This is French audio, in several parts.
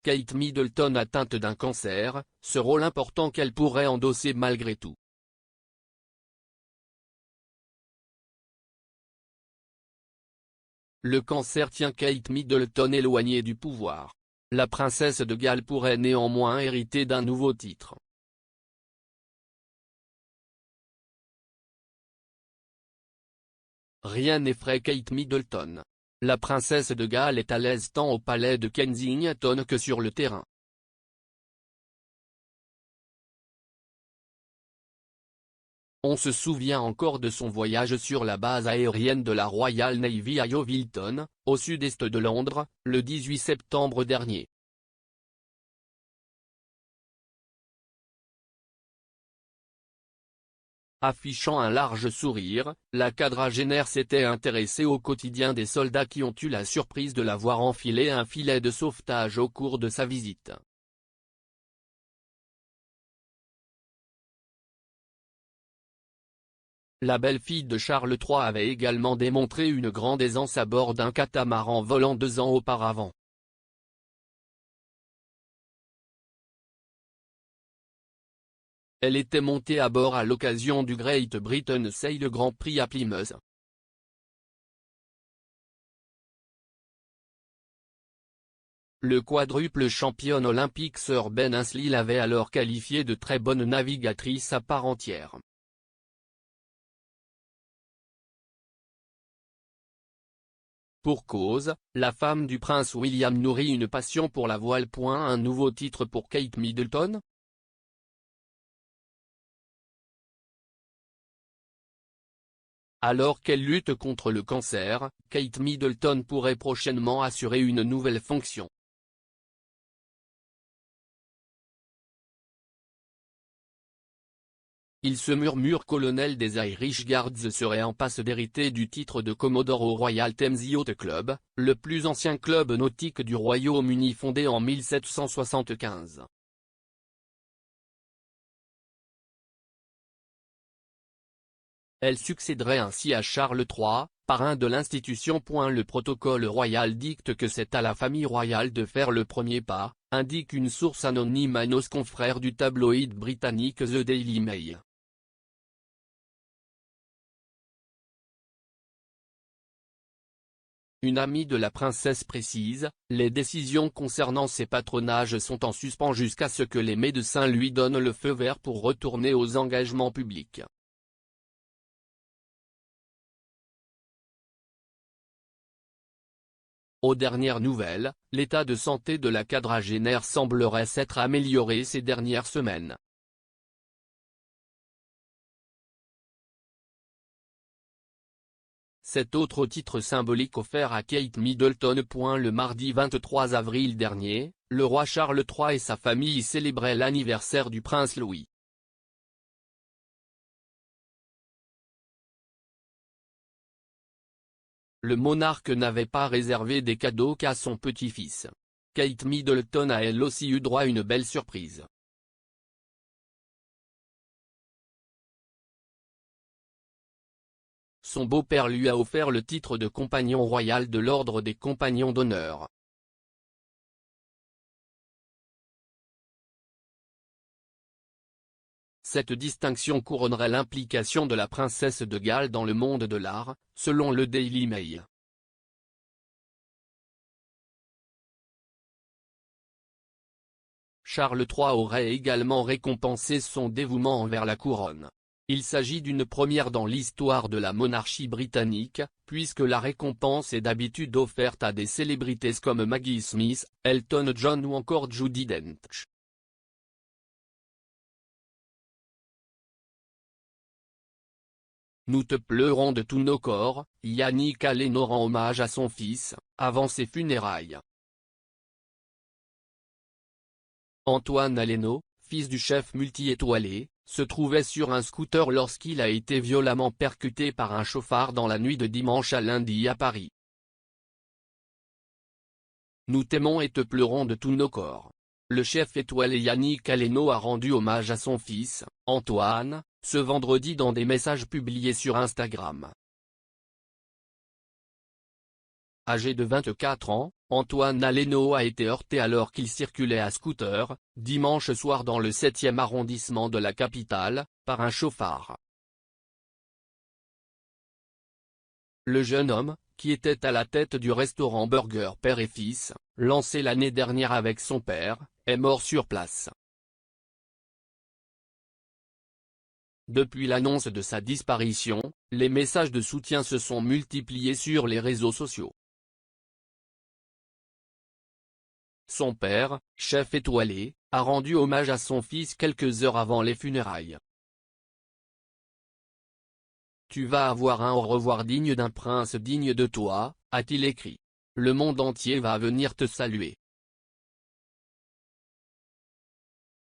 Kate Middleton atteinte d'un cancer, ce rôle important qu'elle pourrait endosser malgré tout. Le cancer tient Kate Middleton éloignée du pouvoir. La princesse de Galles pourrait néanmoins hériter d'un nouveau titre. Rien n'effraie Kate Middleton. La princesse de Galles est à l'aise tant au palais de Kensington que sur le terrain. On se souvient encore de son voyage sur la base aérienne de la Royal Navy à Yeovilton, au sud-est de Londres, le 18 septembre dernier. Affichant un large sourire, la quadragénaire s'était intéressée au quotidien des soldats qui ont eu la surprise de la voir enfiler un filet de sauvetage au cours de sa visite. La belle-fille de Charles III avait également démontré une grande aisance à bord d'un catamaran volant 2 ans auparavant. Elle était montée à bord à l'occasion du Great Britain Sail Grand Prix à Plymouth. Le quadruple championne olympique Sir Ben Ainslie l'avait alors qualifiée de très bonne navigatrice à part entière. Pour cause, la femme du prince William nourrit une passion pour la voile. Un nouveau titre pour Kate Middleton? Alors qu'elle lutte contre le cancer, Kate Middleton pourrait prochainement assurer une nouvelle fonction. Il se murmure colonel des Irish Guards serait en passe d'hériter du titre de Commodore au Royal Thames Yacht Club, le plus ancien club nautique du Royaume-Uni fondé en 1775. Elle succéderait ainsi à Charles III, parrain de l'institution. Le protocole royal dicte que c'est à la famille royale de faire le premier pas, indique une source anonyme à nos confrères du tabloïd britannique The Daily Mail. Une amie de la princesse précise, les décisions concernant ses patronages sont en suspens jusqu'à ce que les médecins lui donnent le feu vert pour retourner aux engagements publics. Aux dernières nouvelles, l'état de santé de la quadragénaire semblerait s'être amélioré ces dernières semaines. Cet autre titre symbolique offert à Kate Middleton. Le mardi 23 avril dernier, le roi Charles III et sa famille célébraient l'anniversaire du prince Louis. Le monarque n'avait pas réservé des cadeaux qu'à son petit-fils. Kate Middleton a elle aussi eu droit à une belle surprise. Son beau-père lui a offert le titre de compagnon royal de l'ordre des compagnons d'honneur. Cette distinction couronnerait l'implication de la princesse de Galles dans le monde de l'art, selon le Daily Mail. Charles III aurait également récompensé son dévouement envers la couronne. Il s'agit d'une première dans l'histoire de la monarchie britannique, puisque la récompense est d'habitude offerte à des célébrités comme Maggie Smith, Elton John ou encore Judi Dench. Nous te pleurons de tous nos corps, Yannick Aleno rend hommage à son fils, avant ses funérailles. Antoine Aleno, fils du chef multi-étoilé, se trouvait sur un scooter lorsqu'il a été violemment percuté par un chauffard dans la nuit de dimanche à lundi à Paris. Nous t'aimons et te pleurons de tous nos corps. Le chef étoilé Yannick Aleno a rendu hommage à son fils, Antoine, ce vendredi dans des messages publiés sur Instagram. Âgé de 24 ans, Antoine Aleno a été heurté alors qu'il circulait à scooter, dimanche soir dans le 7e arrondissement de la capitale, par un chauffard. Le jeune homme, qui était à la tête du restaurant Burger Père et Fils, lancé l'année dernière avec son père, est mort sur place. Depuis l'annonce de sa disparition, les messages de soutien se sont multipliés sur les réseaux sociaux. Son père, chef étoilé, a rendu hommage à son fils quelques heures avant les funérailles. Tu vas avoir un au revoir digne d'un prince digne de toi, a-t-il écrit. Le monde entier va venir te saluer.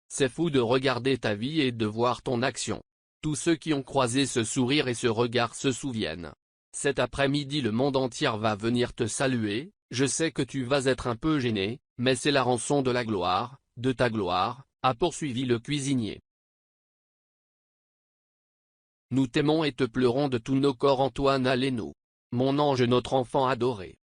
C'est fou de regarder ta vie et de voir ton action. Tous ceux qui ont croisé ce sourire et ce regard se souviennent. Cet après-midi le monde entier va venir te saluer, je sais que tu vas être un peu gêné, mais c'est la rançon de la gloire, de ta gloire, a poursuivi le cuisinier. Nous t'aimons et te pleurons de tous nos corps Antoine Aleno. Mon ange notre enfant adoré.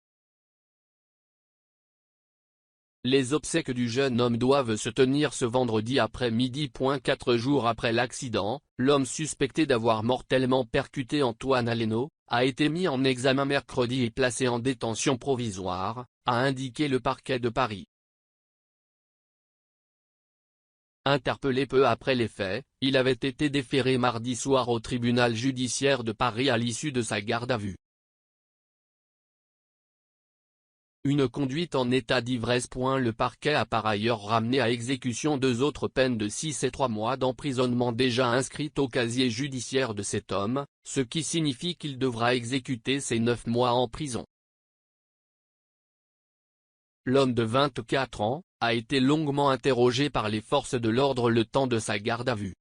Les obsèques du jeune homme doivent se tenir ce vendredi après-midi. 4 jours après l'accident, l'homme suspecté d'avoir mortellement percuté Antoine Aleno, a été mis en examen mercredi et placé en détention provisoire, a indiqué le parquet de Paris. Interpellé peu après les faits, il avait été déféré mardi soir au tribunal judiciaire de Paris à l'issue de sa garde à vue. Une conduite en état d'ivresse. Le parquet a par ailleurs ramené à exécution 2 autres peines de 6 et 3 mois d'emprisonnement déjà inscrites au casier judiciaire de cet homme, ce qui signifie qu'il devra exécuter ses 9 mois en prison. L'homme de 24 ans, a été longuement interrogé par les forces de l'ordre le temps de sa garde à vue.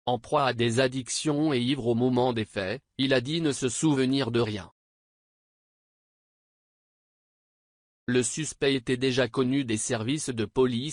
En proie à des addictions et ivre au moment des faits, il a dit ne se souvenir de rien. Le suspect était déjà connu des services de police